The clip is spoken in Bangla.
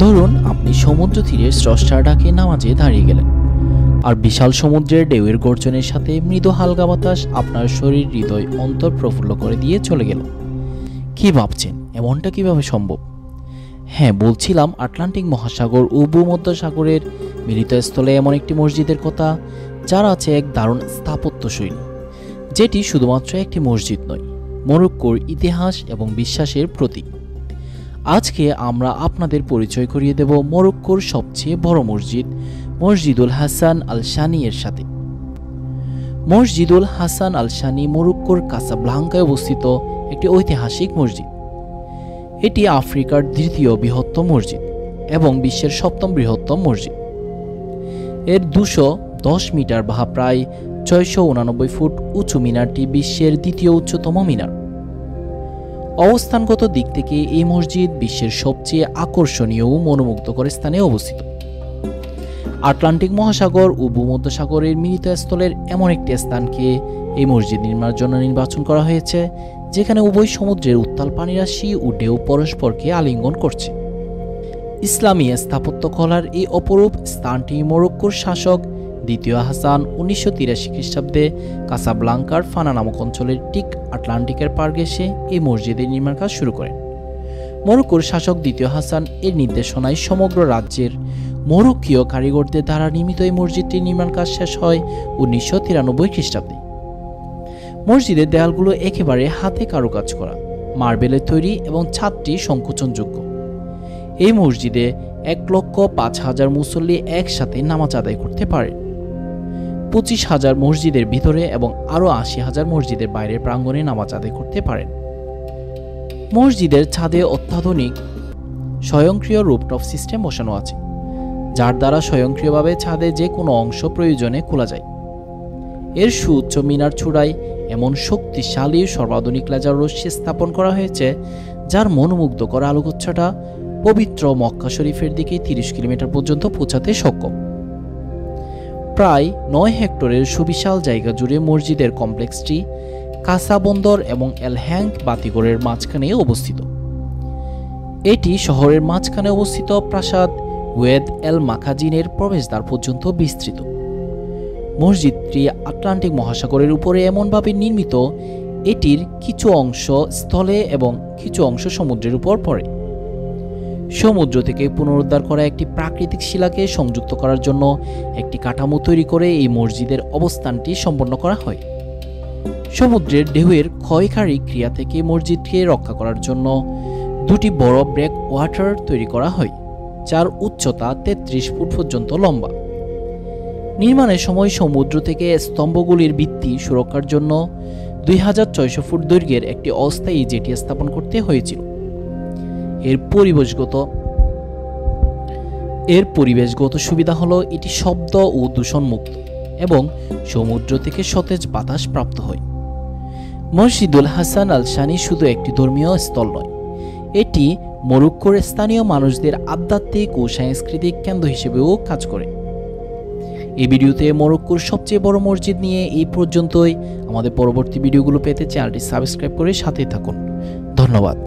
ধরুন আপনি সমুদ্র তীরের স্রষ্টার ডাকে নামাজে দাঁড়িয়ে গেলেন, আর বিশাল সমুদ্রের ঢেউয়ের গর্জনের সাথে মৃদু হালকা বাতাস আপনার শরীর, হৃদয়, অন্তর প্রফুল্ল করে দিয়ে চলে গেল। কি ভাবছেন, এমনটা কিভাবে সম্ভব? হ্যাঁ, বলছিলাম আটলান্টিক মহাসাগর ও ভূমধ্যসাগরের মিলিত স্থলে এমন একটি মসজিদের কথা, যার আছে এক দারুণ স্থাপত্যশৈলী, যেটি শুধুমাত্র একটি মসজিদ নয়, মরক্কোর ইতিহাস এবং বিশ্বাসের প্রতীক। আজকে আমরা আপনাদের পরিচয় করিয়ে দেব মরক্কোর সবচেয়ে বড় মসজিদ, মসজিদুল হাসান আল শানি এর সাথে। মসজিদুল হাসান আল শানি মরক্কোর কাসাব্লাঙ্কায় অবস্থিত একটি ঐতিহাসিক মসজিদ। এটি আফ্রিকার দ্বিতীয় বৃহত্তম মসজিদ এবং বিশ্বের সপ্তম বৃহত্তম মসজিদ। এর 210 মিটার বা প্রায় 689 ফুট উঁচু মিনারটি বিশ্বের দ্বিতীয় উচ্চতম মিনার। অবস্থানগত দিক থেকে এই মসজিদ বিশ্বের সবচেয়ে আকর্ষণীয় ও মনোমুগ্ধকর স্থানে অবস্থিত। আটলান্টিক মহাসাগর ও ভূমধ্যসাগরের মিলিত স্থলের এমন একটি স্থানকে এই মসজিদ নির্মাণের জন্য নির্বাচন করা হয়েছে, যেখানে উভয় সমুদ্রের উত্তাল পানিরাশি ও ঢেউ পরস্পরকে আলিঙ্গন করছে। ইসলামী স্থাপত্য কলার এই অপরূপ স্থানটি মরক্কোর শাসক দ্বিতীয় হাসান 1983 খ্রিস্টাব্দে কাসাব্লাঙ্কার ফানা নামক অঞ্চলের ঠিক আটলান্টিকের পার ঘেঁষে এই মসজিদের নির্মাণ কাজ শুরু করেন। মরক্কোর শাসক দ্বিতীয় হাসান এর নির্দেশনায় সমগ্র রাজ্যের মরক্কীয় কারিগরদের দ্বারা নির্মিত এই মসজিদটির নির্মাণ কাজ শেষ হয় 1993 খ্রিস্টাব্দে। মসজিদের দেয়ালগুলো একেবারে হাতে কারুকাজ করা, মার্বেলের তৈরি এবং ছাদটি সংকোচনযোগ্য। এই মসজিদে 1,05,000 মুসল্লি একসাথে নামাজ আদায় করতে পারেন। 25,000 মসজিদের ভিতরে এবং আরও 80,000 মসজিদের বাইরের প্রাঙ্গণে নামাজ আদায় করতে পারেন। মসজিদের ছাদে অত্যাধুনিক স্বয়ংক্রিয় রুফটপ সিস্টেম বসানো আছে, যার দ্বারা স্বয়ংক্রিয়ভাবে ছাদে যে কোনো অংশ প্রয়োজনে খোলা যায়। এর সুউচ্চ মিনার চূড়ায় এমন শক্তিশালী সর্বাধুনিক লেজার রশ্মি স্থাপন করা হয়েছে, যার মনোমুগ্ধকর আলোকচ্ছটা পবিত্র মক্কা শরীফের দিকে 30 কিলোমিটার পর্যন্ত পৌঁছাতে সক্ষম। প্রায় 9 হেক্টরের সুবিশাল জায়গা জুড়ে মসজিদের কমপ্লেক্সটি কাসা বন্দর এবং এল হ্যাঙ্ক বাতিঘরের মাঝখানে অবস্থিত। এটি শহরের মাঝখানে অবস্থিত প্রাসাদ ওয়েদ এল মাখাজিনের প্রবেশদ্বার পর্যন্ত বিস্তৃত। মসজিদটি আটলান্টিক মহাসাগরের উপরে এমনভাবে নির্মিত, এটির কিছু অংশ স্থলে এবং কিছু অংশ সমুদ্রের উপর পড়ে। সমুদ্র থেকে পুনরুদ্ধার করা একটি প্রাকৃতিক শিলাকে সংযুক্ত করার জন্য একটি কাঠামো তৈরি করে এই মসজিদের অবস্থানটি সম্পন্ন করা হয়। সমুদ্রের ঢেউয়ের ক্ষয়কারী ক্রিয়া থেকে মসজিদকে রক্ষা করার জন্য দুটি বড় ব্রেক ওয়াটার তৈরি করা হয়, যার উচ্চতা 33 ফুট পর্যন্ত লম্বা। নির্মাণের সময় সমুদ্র থেকে স্তম্ভগুলির ভিত্তি সুরক্ষার জন্য 2600 ফুট দৈর্ঘ্যের একটি অস্থায়ী জেটি স্থাপন করতে হয়েছিল। এর পরিবেশগত সুবিধা হলো এটি শব্দ ও দূষণ মুক্ত এবং সমুদ্র থেকে সতেজ বাতাস প্রাপ্ত হয়। মসজিদুল হাসান আল শানি শুধু একটি ধর্মীয় স্থল নয়, এটি মরক্কোর স্থানীয় মানুষদের আধ্যাত্মিক ও সাংস্কৃতিক কেন্দ্র হিসেবেও কাজ করে। এই ভিডিওতে মরক্কোর সবচেয়ে বড় মসজিদ নিয়ে এই পর্যন্তই। আমাদের পরবর্তী ভিডিওগুলো পেতে চ্যানেলটি সাবস্ক্রাইব করে সাথে থাকুন। ধন্যবাদ।